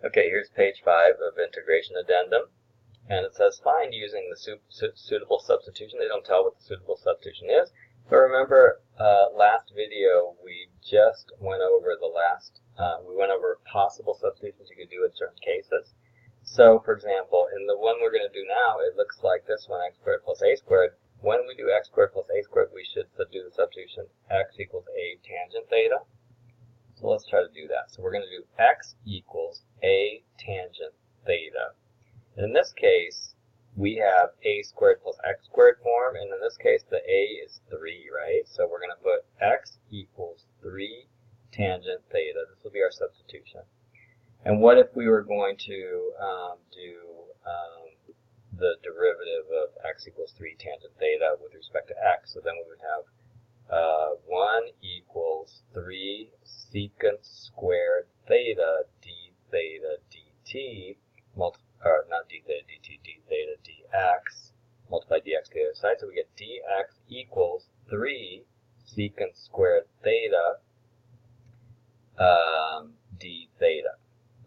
Okay, here's page 5 of integration addendum, and it says find using the suitable substitution. They don't tell what the suitable substitution is, but remember last video we just went over we went over possible substitutions you could do in certain cases. So, for example, in the one we're going to do now, it looks like this one, x squared plus a squared. When we do x squared plus a squared, we should do the substitution x equals a tangent theta. So let's try to do that. So we're going to do x equals a tangent theta. And in this case, we have a squared plus x squared form, and in this case, the a is 3, right? So we're going to put x equals 3 tangent theta. This will be our substitution. And what if we were going to do the derivative of x equals 3 tangent theta with respect to x? So then we would have 1 equals 3 secant squared theta d theta dt, or not d theta dt, d theta dx, multiply dx to the other side. So we get dx equals 3 secant squared theta d theta.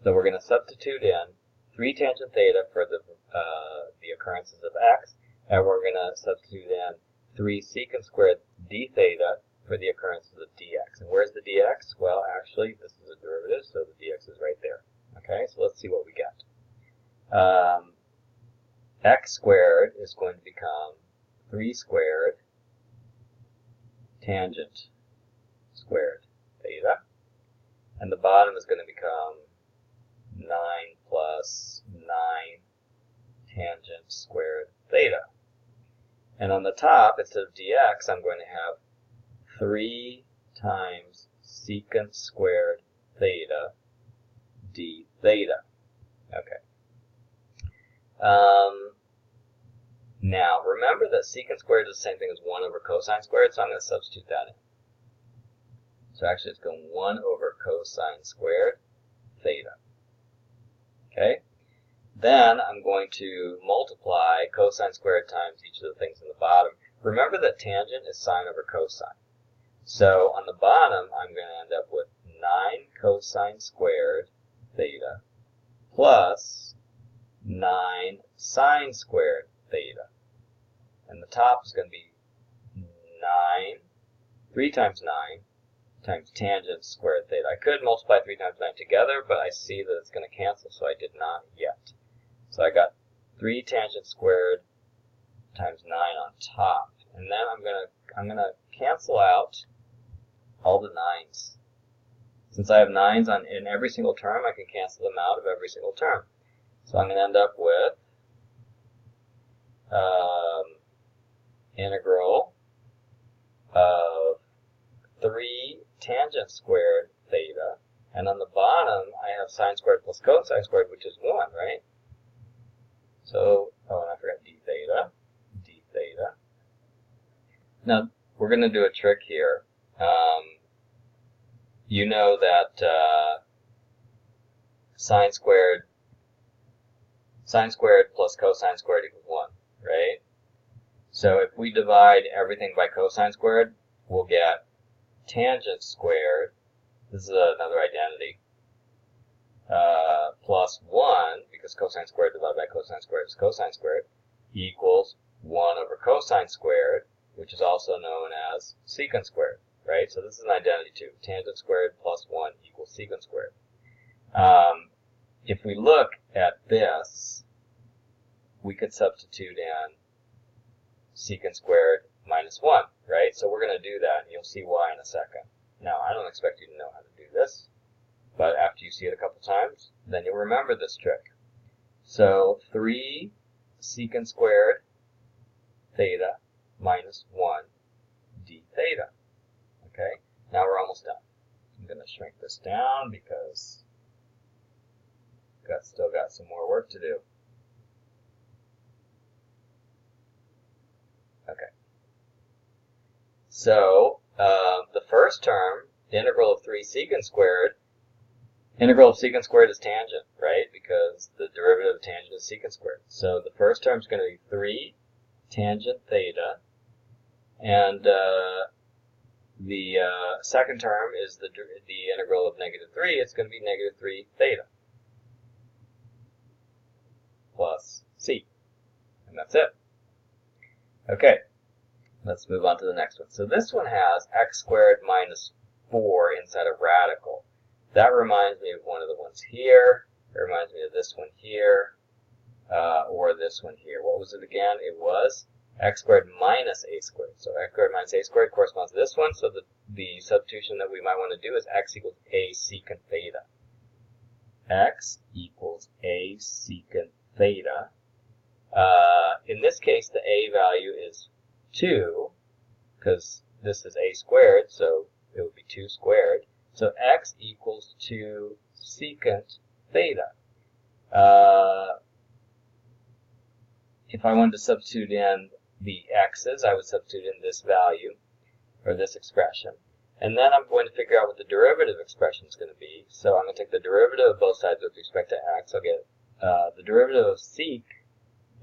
So we're going to substitute in 3 tangent theta for the occurrences of x, and we're going to substitute in 3 secant squared d theta for the occurrences of dx. And where's the dx? Well, actually, this is a derivative, so the dx is right there. Okay, so let's see what we get. X squared is going to become 3 squared tangent squared theta, and the bottom is going to become 9 plus 9 tangent squared theta. And on the top, instead of dx, I'm going to have 3 times secant squared theta d theta. Okay. Now, remember that secant squared is the same thing as 1 over cosine squared, so I'm going to substitute that in. So actually, it's going 1 over cosine squared theta. Okay? Then I'm going to multiply cosine squared times each of the things in the bottom. Remember that tangent is sine over cosine. So on the bottom, I'm going to end up with 9 cosine squared theta plus 9 sine squared theta. And the top is going to be 3 times 9 times tangent squared theta. I could multiply 3 times 9 together, but I see that it's going to cancel, so I did not yet. So I got 3 tangent squared times 9 on top. And then I'm going to cancel out all the 9's. Since I have 9's in every single term, I can cancel them out of every single term. So I'm going to end up with integral of 3 tangent squared theta, and on the bottom I have sine squared plus cosine squared, which is 1, right? So, oh, and I forgot d theta. Now, we're going to do a trick here. You know that sine squared plus cosine squared equals 1, right? So if we divide everything by cosine squared, we'll get tangent squared, this is another identity, plus 1, because cosine squared divided by cosine squared is cosine squared, equals 1 over cosine squared, which is also known as secant squared, right? So this is an identity too. Tangent squared plus 1 equals secant squared. If we look at this, we could substitute in secant squared minus 1, right? So we're going to do that, and you'll see why in a second. Now, I don't expect you to know how to do this, but after you see it a couple times, then you'll remember this trick. So 3 secant squared theta minus 1 d theta. Okay, now we're almost done. I'm going to shrink this down because I've still got some more work to do. Okay. So, the first term, the integral of 3 secant squared, integral of secant squared is tangent, right? Because the derivative of tangent is secant squared. So the first term is going to be 3 tangent theta, and the second term is the integral of negative 3. It's going to be negative 3 theta. plus c. And that's it. Okay, let's move on to the next one. So this one has x squared minus 4 inside a radical. That reminds me of one of the ones here. It reminds me of this one here, or this one here. What was it again? It was x squared minus a squared. So x squared minus a squared corresponds to this one. So the substitution that we might want to do is x equals a secant theta. X equals a secant theta. In this case, the a value is 2, because this is a squared, so it would be 2 squared. So x equals 2 secant theta. If I wanted to substitute in the x's, I would substitute in this value, or this expression. And then I'm going to figure out what the derivative expression is going to be. So I'm going to take the derivative of both sides with respect to x. I'll get the derivative of sec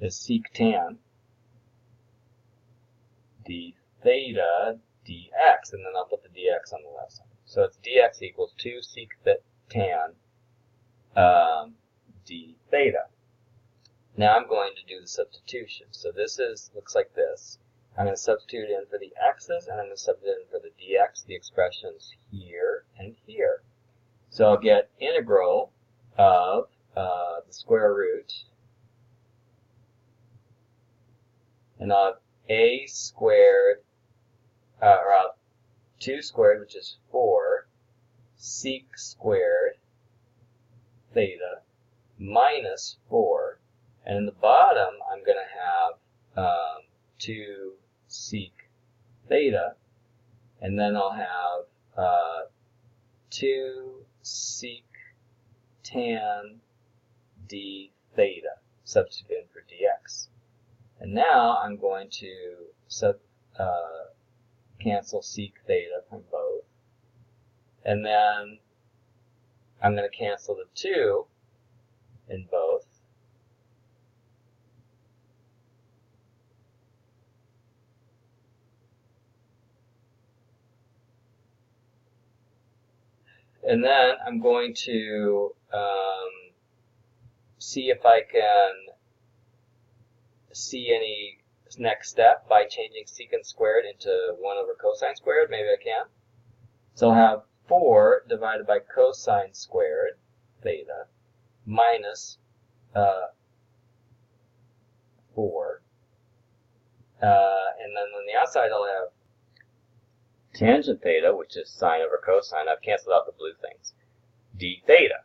is sec tan d theta dx, and then I'll put the dx on the left side. So it's dx equals 2 sec tan d theta. Now I'm going to do the substitution. So this looks like this. I'm going to substitute in for the x's, and I'm going to substitute in for the dx, the expressions here and here. So I'll get integral of the square root, and I'll have a squared, or I'll have 2 squared, which is 4, sec squared theta minus 4, and in the bottom I'm going to have 2 sec theta, and then I'll have 2 sec tan d theta, substitute in for dx. And now I'm going to cancel sec theta from both, and then I'm going to cancel the 2 in both. And then I'm going to see if I can see any next step by changing secant squared into 1 over cosine squared. Maybe I can. So I'll have 4 divided by cosine squared theta minus 4. And then on the outside I'll have tangent theta, which is sine over cosine. I've canceled out the blue things. D theta.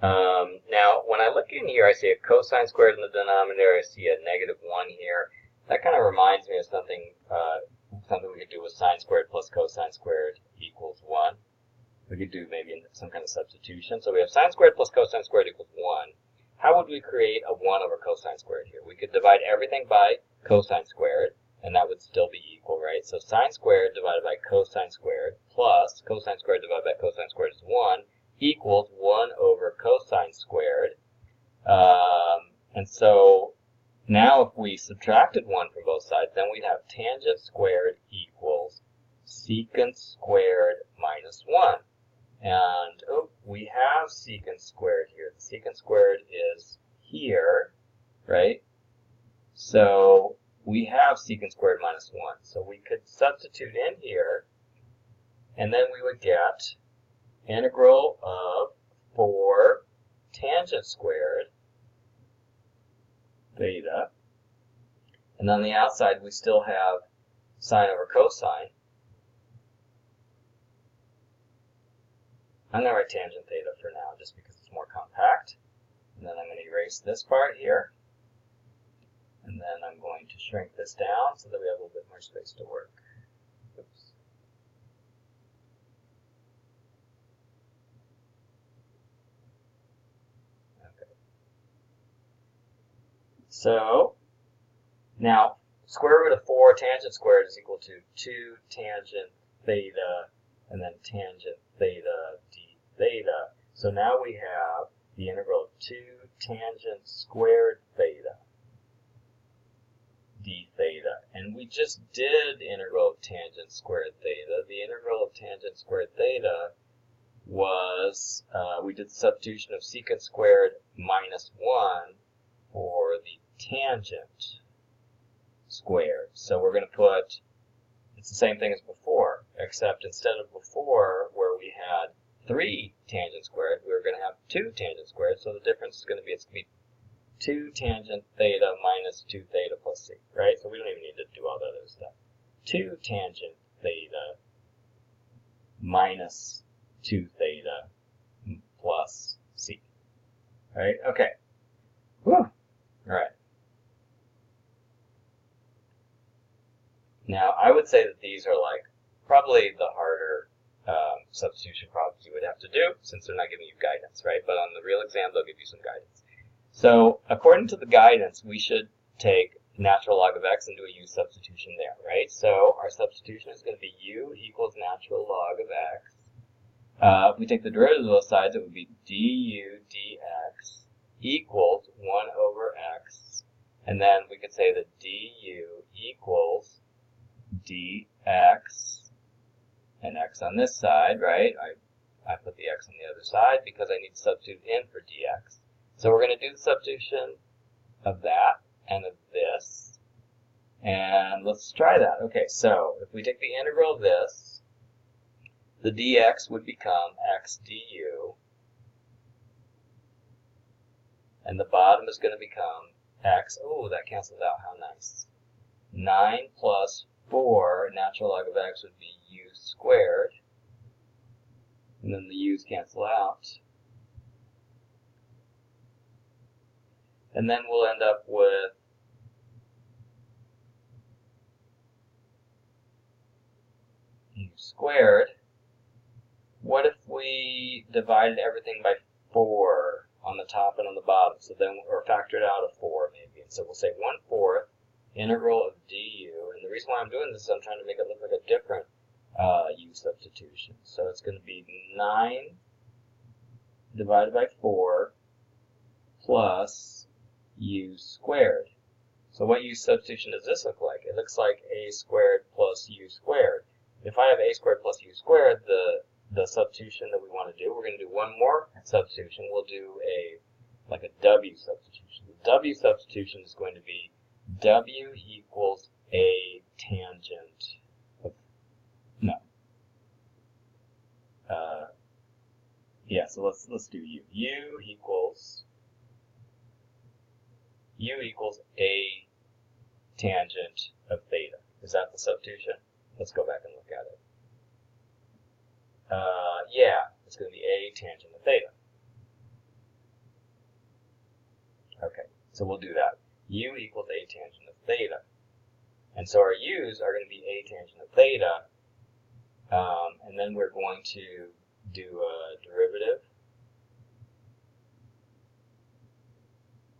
Now, when I look in here, I see a cosine squared in the denominator. I see a negative 1 here. That kind of reminds me of something we could do with sine squared plus cosine squared equals 1. We could do maybe some kind of substitution. So we have sine squared plus cosine squared equals 1. How would we create a 1 over cosine squared here? We could divide everything by cosine squared, and that would still be equal, right? So sine squared divided by cosine squared plus cosine squared divided by cosine squared is 1 equals 1 over cosine squared. And so now if we subtracted 1 from both sides, then we'd have tangent squared equals secant squared minus 1. And we have secant squared here. The secant squared is here, right? So we have secant squared minus 1. So we could substitute in here, and then we would get integral of 4 tangent squared theta. And on the outside, we still have sine over cosine. I'm going to write tangent theta for now, just because it's more compact. And then I'm going to erase this part here. And then I'm going to shrink this down so that we have a little bit more space to work. Oops. Okay. So, now, square root of 4 tangent squared is equal to 2 tangent theta, and then tangent theta d theta. So now we have the integral of 2 tangent squared theta d theta. And we just did integral of tangent squared theta. The integral of tangent squared theta was, we did the substitution of secant squared minus 1 for the tangent squared. So we're going to put, it's the same thing as before, except instead of before where we had 3 tangent squared, we're going to have 2 tangent squared. So the difference is going to be, it's going to be 2 tangent theta minus 2 theta plus c, right? So we don't even need to do all that other stuff. 2 tangent theta minus 2 theta plus c. Right? Okay. Whew. All right. Now, I would say that these are like probably the harder substitution problems you would have to do since they're not giving you guidance, right? But on the real exam, they'll give you some guidance. So, according to the guidance, we should take natural log of x and do a u substitution there, right? So, our substitution is going to be u equals natural log of x. If we take the derivative of those sides, it would be du dx equals 1 over x. And then we could say that du equals dx and x on this side, right? I put the x on the other side because I need to substitute in for dx. So we're going to do the substitution of that and of this. And let's try that. Okay, so if we take the integral of this, the dx would become x du. And the bottom is going to become x. Oh, that cancels out. How nice. 9 plus 4, natural log of x would be u squared. And then the u's cancel out. And then we'll end up with u squared. What if we divided everything by 4 on the top and on the bottom? So then, or factored out a 4 maybe. And so we'll say 1/4 integral of du. And the reason why I'm doing this is I'm trying to make it look like a different u substitution. So it's going to be 9 divided by 4 plus u squared. So what u substitution does this look like? It looks like a squared plus u squared. If I have a squared plus u squared, the substitution that we want to do, we're going to do one more substitution. We'll do like a w substitution. The w substitution is going to be w equals a tangent of, no. Yeah, so let's do u. u equals a tangent of theta. Is that the substitution? Let's go back and look at it. Yeah, it's going to be a tangent of theta. Okay, so we'll do that. U equals a tangent of theta. And so our u's are going to be a tangent of theta. And then we're going to do a derivative.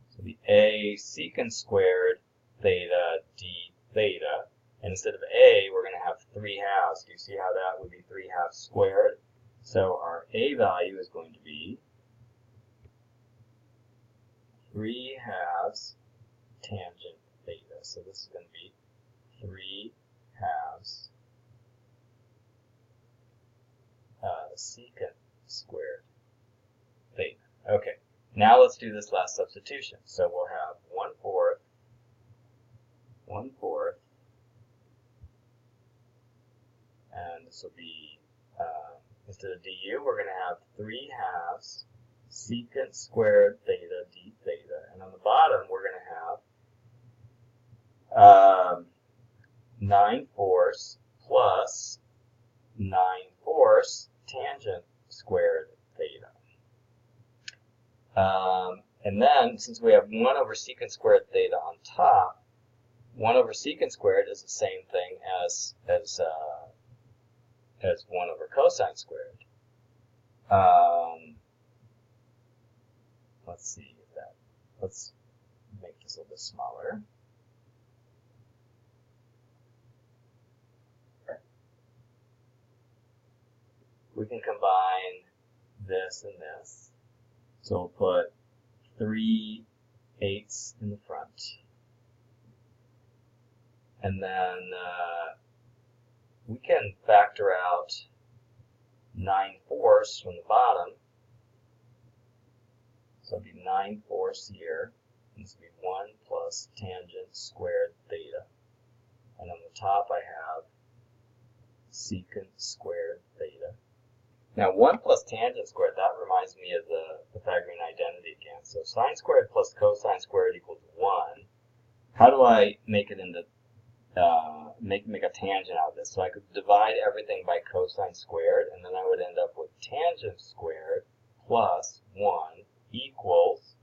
So the a secant squared theta d theta. And instead of a, we're going to have 3/2. Do you see how that would be 3/2 squared? So our a value is going to be 3/2 tangent theta. So this is going to be 3/2 secant squared theta. Okay, now let's do this last substitution. So we'll have 1/4, and this will be, instead of du, we're going to have 3/2 secant squared theta d theta. And on the bottom, we're going to have 9/4 plus 9/4 tangent squared theta. And then, since we have 1 over secant squared theta on top, 1 over secant squared is the same thing as 1 over cosine squared. Let's see if that. Let's make this a little bit smaller. We can combine this and this. So we'll put 3/8 in the front. And then we can factor out 9/4 from the bottom. So it'll be 9/4 here. This would be 1 plus tangent squared theta. And on the top I have secant squared theta. Now 1 plus tangent squared, that reminds me of the Pythagorean identity again. So sine squared plus cosine squared equals 1. How do I make it into, make a tangent out of this? So I could divide everything by cosine squared, and then I would end up with tangent squared plus 1 equals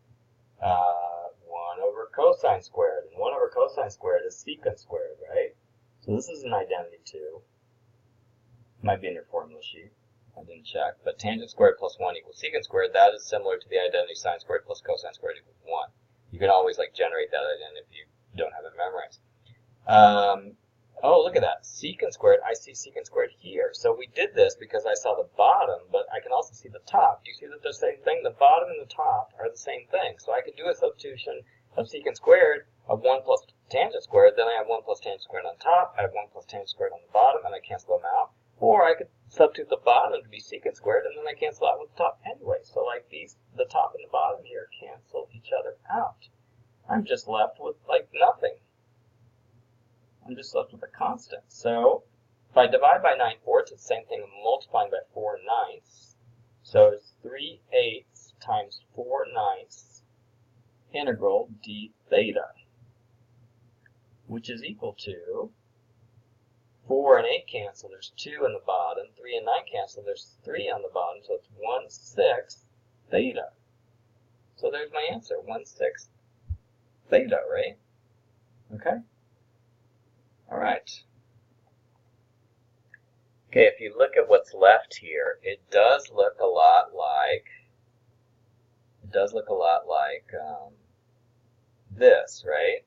1 over cosine squared. And 1 over cosine squared is secant squared, right? So this is an identity too. Might be in your formula sheet. I didn't check. But tangent squared plus 1 equals secant squared. That is similar to the identity sine squared plus cosine squared equals 1. You can always generate that identity if you don't have it memorized. Oh, look at that. Secant squared. I see secant squared here. So we did this because I saw the bottom, but I can also see the top. Do you see that they're the same thing? The bottom and the top are the same thing. So I could do a substitution of secant squared of 1 plus tangent squared. Then I have 1 plus tangent squared on top. I have 1 plus tangent squared on the bottom, and I cancel them out. Or I could substitute the bottom to be secant squared, and then I cancel out with the top anyway. So the top and the bottom here cancel each other out. I'm just left with nothing. I'm just left with a constant. So if I divide by 9/4, it's the same thing as multiplying by 4/9. So it's 3/8 times 4/9 integral d theta, which is equal to 4 and 8 cancel, there's 2 in the bottom. 3 and 9 cancel, there's 3 on the bottom. So it's 1/6 theta. So there's my answer, 1/6 theta, right? Okay? All right. Okay, if you look at what's left here, it does look a lot like this, right?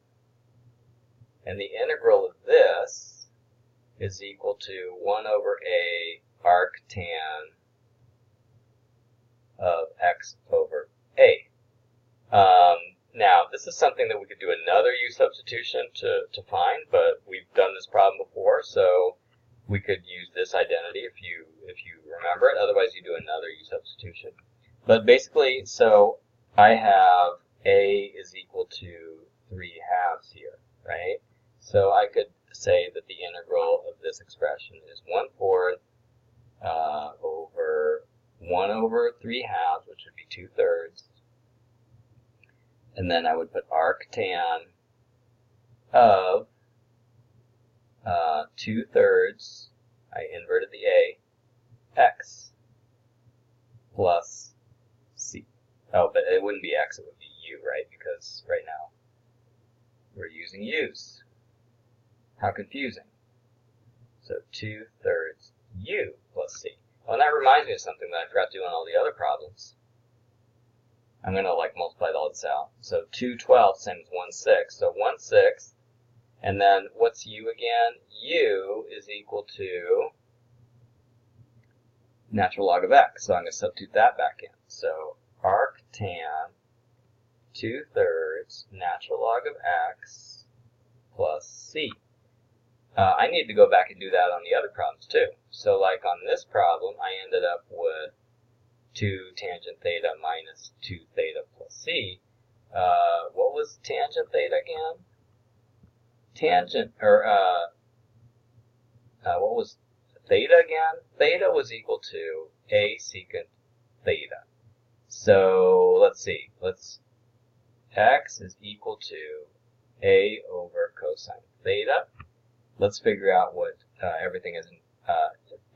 And the integral of this is equal to 1 over a arctan of x over a. Now, this is something that we could do another u substitution to find, but we've done this problem before, so we could use this identity if you remember it. Otherwise, you do another u substitution. But basically, so I have a is equal to 3/2 here, right? So I could say that the integral of this expression is 1/4 over 1 over 3/2, which would be 2/3. And then I would put arctan of 2/3, I inverted the a, x plus c. Oh, but it wouldn't be x, it would be u, right? Because right now we're using u's. How confusing. So 2/3 u plus c. Oh, and that reminds me of something that I forgot to do on all the other problems. I'm going to multiply all this out. So 2/12 same as 1/6. So 1/6, and then what's u again? U is equal to natural log of x. So I'm going to substitute that back in. So arctan 2/3 natural log of x plus c. I need to go back and do that on the other problems too. So on this problem, I ended up with 2 tangent theta minus 2 theta plus c. What was tangent theta again? What was theta again? Theta was equal to a secant theta. So let's see. X is equal to a over cosine theta. Let's figure out what everything is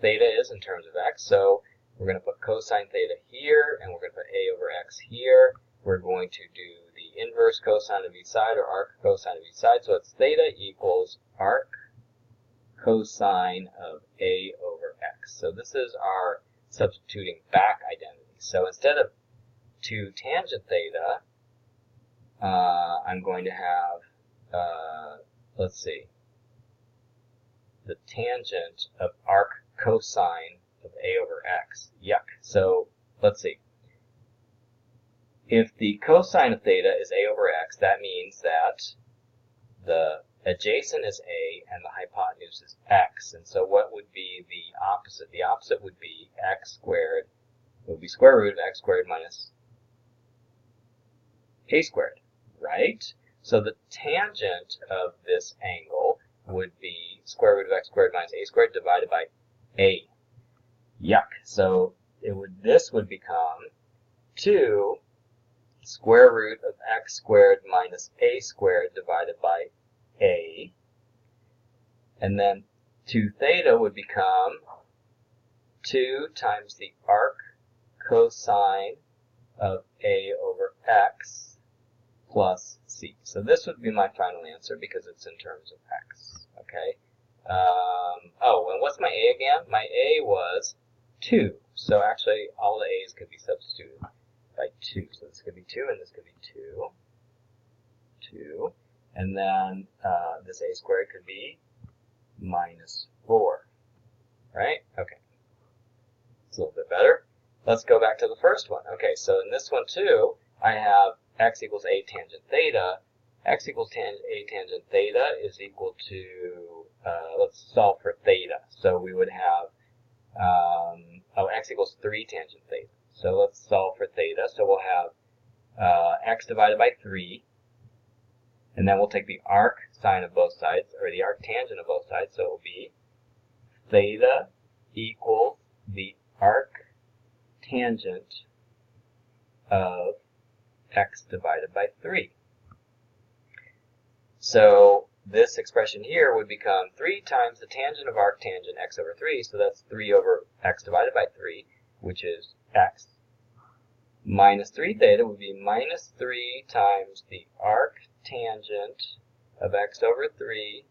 theta is in terms of x. So we're going to put cosine theta here, and we're going to put a over x here. We're going to do the inverse cosine of each side, or arc cosine of each side. So it's theta equals arc cosine of a over x. So this is our substituting back identity. So instead of 2 tangent theta, I'm going to have, let's see, the tangent of arc cosine of a over x. Yuck. So let's see. If the cosine of theta is a over x, that means that the adjacent is a and the hypotenuse is x. And so what would be the opposite? The opposite would be x squared. It would be square root of x squared minus a squared, right? So the tangent of this angle would be square root of x squared minus a squared divided by a. Yuck. So this would become 2 square root of x squared minus a squared divided by a. And then 2 theta would become 2 times the arc cosine of a over x plus c. So this would be my final answer because it's in terms of x. Okay. Oh, and what's my a again? My a was 2. So actually, all the a's could be substituted by 2. So this could be 2, and this could be 2. 2. And then this a squared could be minus 4. Right? Okay. It's a little bit better. Let's go back to the first one. Okay, so in this one too, I have x equals a tangent theta. X equals a tangent theta is equal to, let's solve for theta. So we would have, x equals 3 tangent theta. So let's solve for theta. So we'll have x divided by 3. And then we'll take the arc sine of both sides, or the arc tangent of both sides. So it will be theta equals the arc tangent of x divided by 3. So this expression here would become 3 times the tangent of arctangent x over 3, so that's 3 over x divided by 3, which is x. Minus 3 theta would be minus 3 times the arctangent of x over 3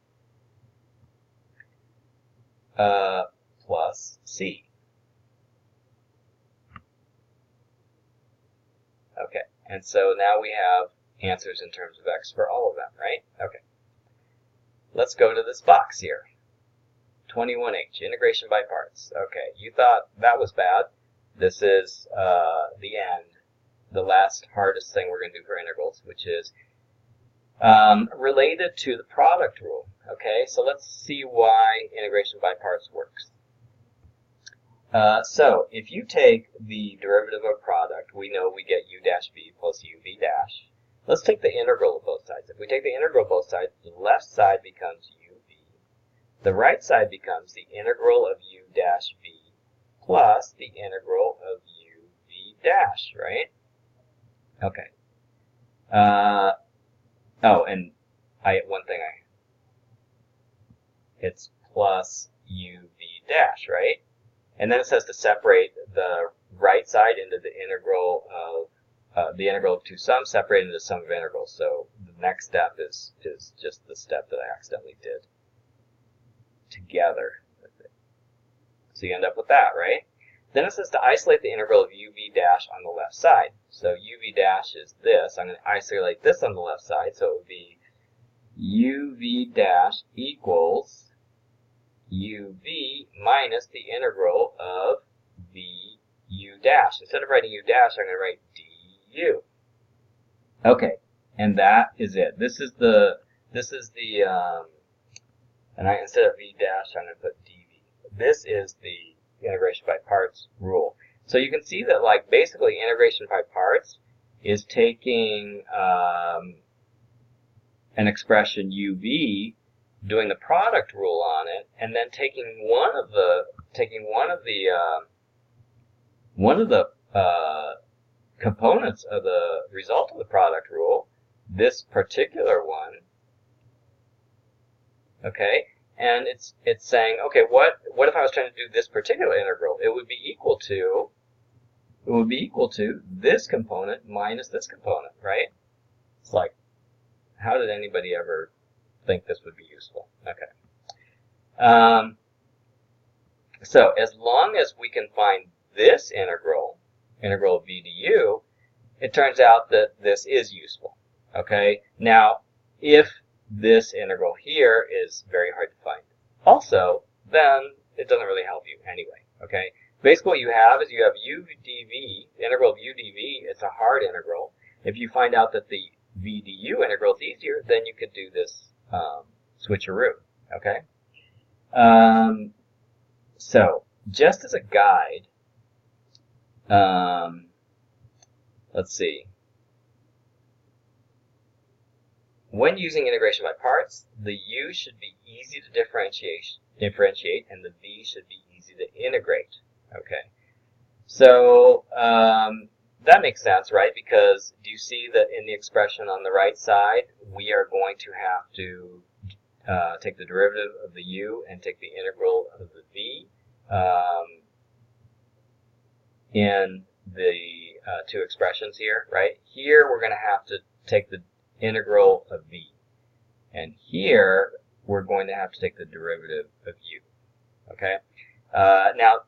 plus c. Okay, and so now we have answers in terms of x for all of them, right? Okay. Let's go to this box here. 21H, integration by parts. Okay, you thought that was bad. This is the end, the last hardest thing we're going to do for integrals, which is related to the product rule. Okay, so let's see why integration by parts works. So if you take the derivative of a product, we know we get u dash v plus uv dash. Let's take the integral of both sides. If we take the integral of both sides, the left side becomes uv. The right side becomes the integral of u dash v plus the integral of uv dash, right? Okay. Oh, and it's plus uv dash, right? And then it says to separate the right side into the integral of two sums, separated into the sum of integrals. So the next step is just the step that I accidentally did together with it. So you end up with that, right? Then it says to isolate the integral of uv dash on the left side. So uv dash is this. I'm going to isolate this on the left side. So it would be uv dash equals uv minus the integral of vu dash. Instead of writing u dash, I'm going to write du. Okay, and that is it. This is the instead of v dash, I'm going to put dv. This is the integration by parts rule. So you can see that, like, basically integration by parts is taking an expression uv, doing the product rule on it, and then taking one of the components of the result of the product rule, this particular one, okay, and it's saying, okay, what if I was trying to do this particular integral? It would be equal to this component minus this component, right? It's like, how did anybody ever think this would be useful? Okay. So as long as we can find this integral of v du, it turns out that this is useful. Okay. Now, if this integral here is very hard to find also, then it doesn't really help you anyway. Okay. Basically, what you have is you have u dv, the integral of u dv. It's a hard integral. If you find out that the v du integral is easier, then you could do this switcheroo. Okay. So just as a guide, let's see. when using integration by parts, the u should be easy to differentiate, and the v should be easy to integrate. Okay, so that makes sense, right? Because do you see that in the expression on the right side, we are going to have to take the derivative of the u and take the integral of the v in the two expressions here, right? Here we're going to have to take the integral of v, and here we're going to have to take the derivative of u. Okay, now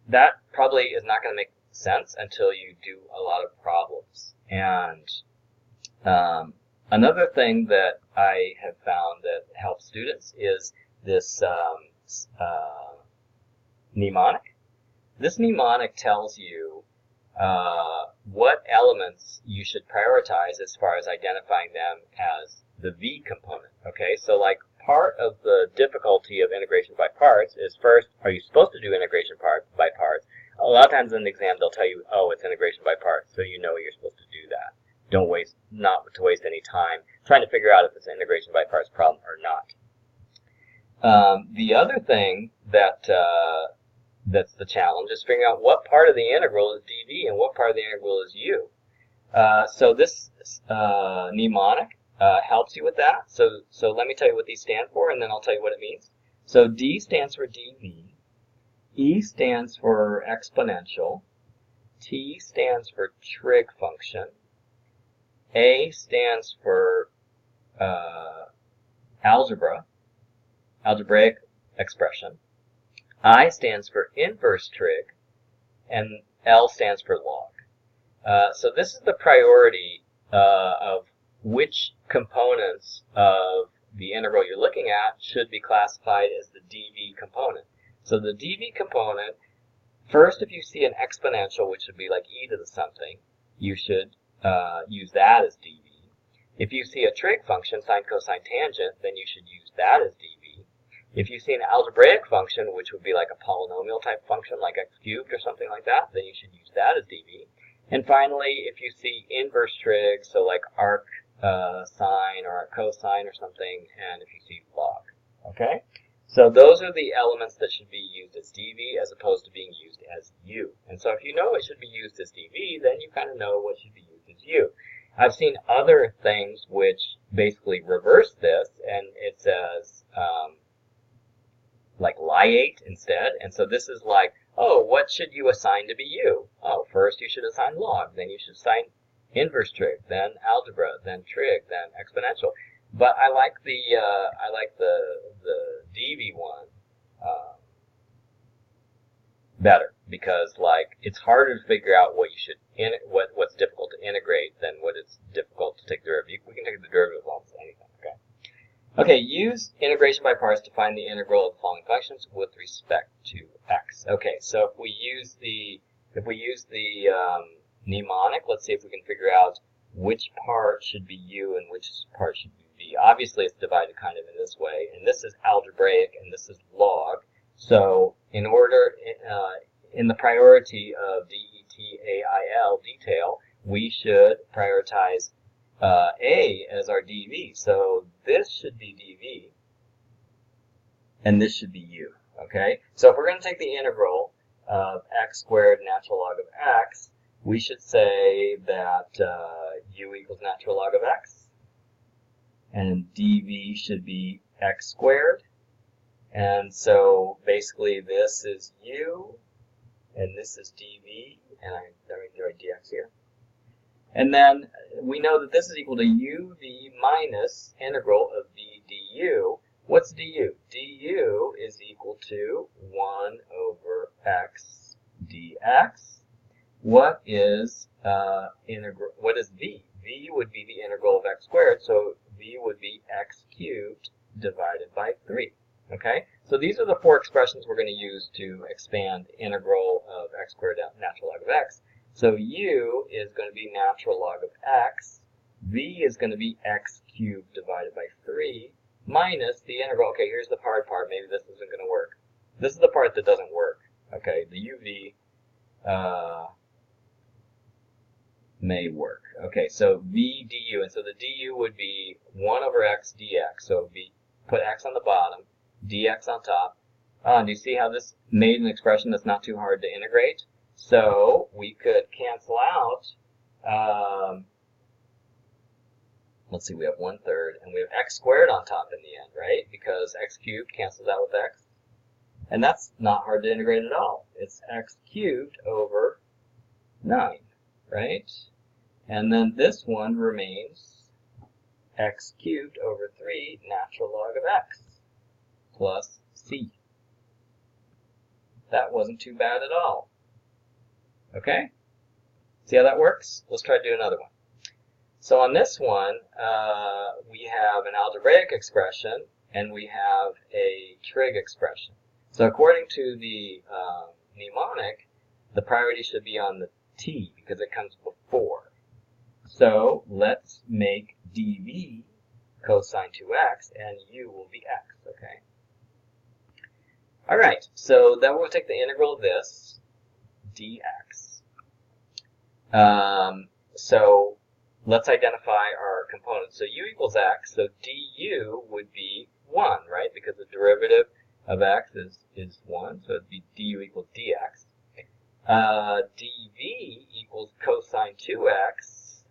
that probably is not going to make sense until you do a lot of problems. And another thing that I have found that helps students is this mnemonic. This mnemonic tells you what elements you should prioritize as far as identifying them as the V component. Okay, so like part of the difficulty of integration by parts is, first, are you supposed to do integration by parts? A lot of times in the exam they'll tell you, oh, it's integration by parts, so you know you're supposed to do that. Don't waste, not to waste any time trying to figure out if it's an integration by parts problem or not. The other thing that that's the challenge is figuring out what part of the integral is dv and what part of the integral is u. So this mnemonic helps you with that. So let me tell you what these stand for, and then I'll tell you what it means. So D stands for dv, E stands for exponential, T stands for trig function, A stands for algebraic expression, I stands for inverse trig, and L stands for log. So this is the priority of which components of the integral you're looking at should be classified as the dv component. So the dv component, first, if you see an exponential, which would be like e to the something, you should use that as dv. If you see a trig function, sine, cosine, tangent, then you should use that as dv. If you see an algebraic function, which would be like a polynomial type function, like x cubed or something like that, then you should use that as dv. And finally, if you see inverse trig, so like arc sine or arc cosine or something, and if you see log. Okay? So those are the elements that should be used as dv as opposed to being used as u. And so if you know it should be used as dv, then you kind of know what should be used as u. I've seen other things which basically reverse this, and it says like liate instead. And so this is like, oh, what should you assign to be u? Oh, first you should assign log, then you should assign inverse trig, then algebra, then trig, then exponential. But I like the dv one better, because like it's harder to figure out what you should what's difficult to integrate than what is difficult to take the derivative. We can take the derivative of almost anything. Okay. Okay. Use integration by parts to find the integral of the following functions with respect to x. Okay. So if we use the mnemonic, let's see if we can figure out which part should be u and which part should be v. Obviously, it's divided kind of in this way, and this is algebraic and this is log. So in order, in the priority of DETAIL, detail, we should prioritize A as our dv. So this should be dv, and this should be u. Okay? So if we're going to take the integral of x squared natural log of x, we should say that u equals natural log of x, and dv should be x squared. And so basically this is u, and this is dv, and I write dx here. And then we know that this is equal to uv minus integral of v du. What's du? Du is equal to 1 over x dx. What is what is v? V would be the integral of x squared, so v would be x cubed divided by 3. Okay, so these are the four expressions we're going to use to expand integral of x squared natural log of x. So u is going to be natural log of x, v is going to be x cubed divided by 3, minus the integral. Okay, here's the hard part. Maybe this isn't going to work. This is the part that doesn't work. Okay, the uv may work. Okay, so v du, and so the du would be 1 over x dx. So it would be, put x on the bottom, dx on top. And you see how this made an expression that's not too hard to integrate? So we could cancel out, let's see, we have 1/3, and we have x squared on top in the end, right? Because x cubed cancels out with x. And that's not hard to integrate at all. It's x cubed over 9, right? And then this one remains x cubed over 3 natural log of x plus c. That wasn't too bad at all. Okay? See how that works? Let's try to do another one. So on this one, we have an algebraic expression and we have a trig expression. So according to the mnemonic, the priority should be on the t because it comes before. So let's make dv cosine 2x and u will be x, okay? All right, so then we'll take the integral of this, dx. So let's identify our components. So u equals x, so du would be 1, right? Because the derivative of x is 1, so it'd be du equals dx. dv equals cosine 2x,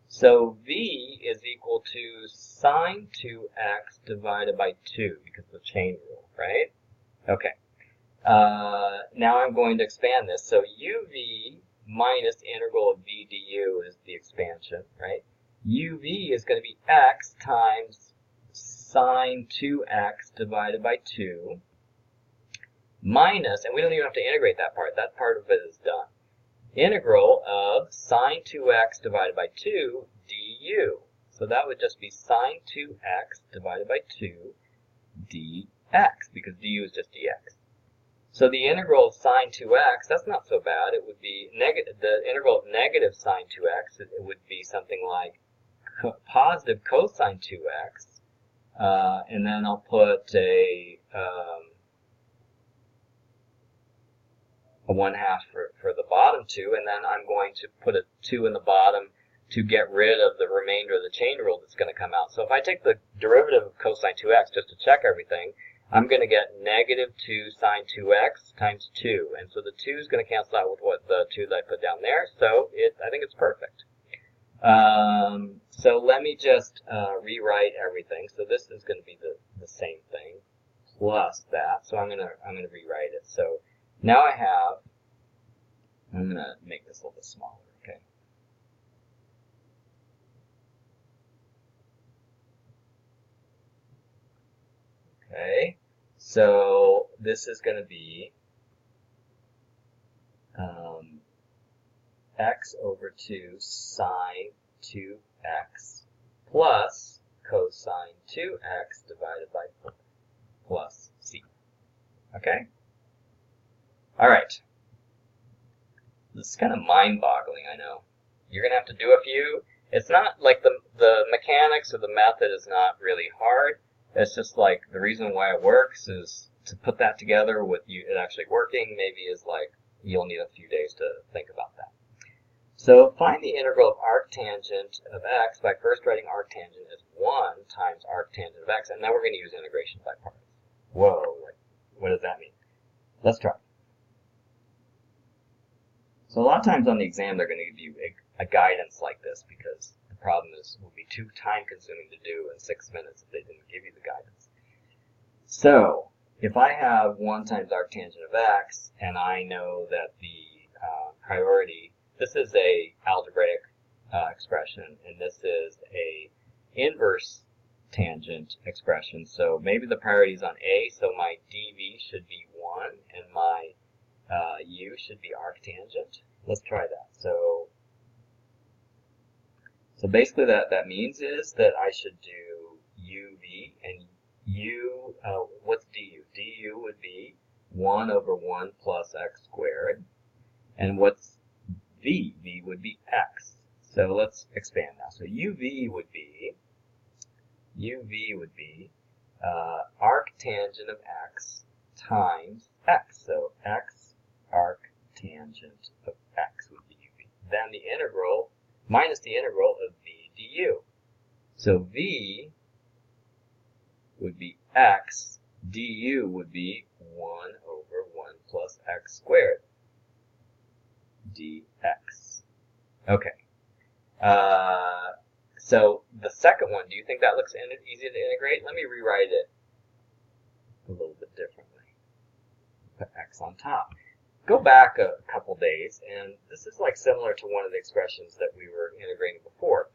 so v is equal to sine 2x divided by 2 because of the chain rule, right? Okay. Now I'm going to expand this. So uv minus the integral of v du is the expansion, right? uv is going to be x times sine 2x divided by 2 minus, and we don't even have to integrate that part. That part of it is done. Integral of sine 2x divided by 2 du. So that would just be sine 2x divided by 2 dx, because du is just dx. So the integral of sine 2x, that's not so bad. It would be the integral of negative sine 2x, it would be something like positive cosine 2x, and then I'll put a 1/2 for the bottom 2, and then I'm going to put a 2 in the bottom to get rid of the remainder of the chain rule that's going to come out. So if I take the derivative of cosine 2x just to check everything, I'm going to get negative 2 sine 2x times 2. And so the 2 is going to cancel out with what the 2 that I put down there. So I think it's perfect. So let me just rewrite everything. So this is going to be the same thing plus that. So I'm going to rewrite it. So now I'm going to make this a little bit smaller, okay? Okay, so this is going to be x over 2 sine 2x plus cosine 2x divided by 4 plus c. Okay? All right. This is kind of mind-boggling, I know. You're going to have to do a few. It's not like the mechanics or the method is not really hard. It's just like the reason why it works is to put that together with it actually working maybe is like you'll need a few days to think about that. So find the integral of arctangent of x by first writing arctangent as 1 times arctangent of x, and now we're going to use integration by parts. Whoa, like, what does that mean? Let's try. So a lot of times on the exam they're going to give you a guidance like this because the problem will be too time consuming to do in 6 minutes if they didn't give you the guidance. So if I have 1 times arctangent of x and I know that the priority, this is a algebraic expression and this is a inverse tangent expression. So maybe the priority is on a, so my dv should be 1 and my u should be arctangent. Let's try that. So basically that means is that I should do uv and u, what's du? Du would be 1 over 1 plus x squared. And what's v? V would be x. So let's expand now. So uv would be arctangent of x times x. So x arctangent of x would be uv. than the integral minus the integral of v du. So v would be x, du would be 1 over 1 plus x squared dx. Okay. So the second one, do you think that looks easy to integrate? Let me rewrite it a little bit differently. Put x on top. Go back a couple days, and this is like similar to one of the expressions that we were integrating before.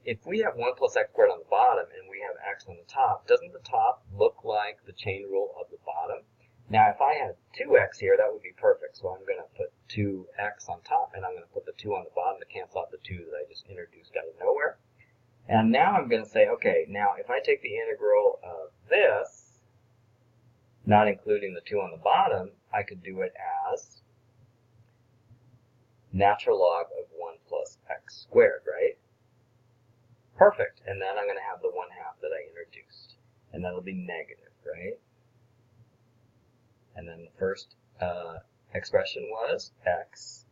If we have 1 plus x squared on the bottom and we have x on the top, doesn't the top look like the chain rule of the bottom? Now, if I had 2x here, that would be perfect. So I'm going to put 2x on top, and I'm going to put the 2 on the bottom to cancel out the 2 that I just introduced out of nowhere. And now I'm going to say, okay, now if I take the integral of this, not including the 2 on the bottom, I could do it as natural log of 1 plus x squared, right? Perfect. And then I'm going to have the 1/2 that I introduced. And that'll be negative, right? And then the first expression was x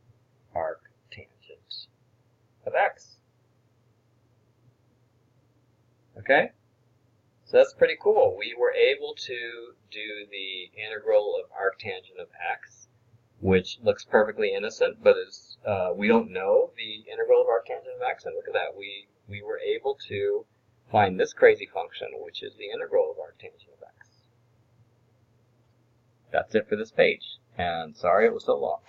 arctangent of x. Okay? So that's pretty cool. We were able to do the integral of arctangent of x, which looks perfectly innocent, but is, we don't know the integral of arctangent of x, and look at that. We were able to find this crazy function, which is the integral of arctangent of x. That's it for this page, and sorry it was so long.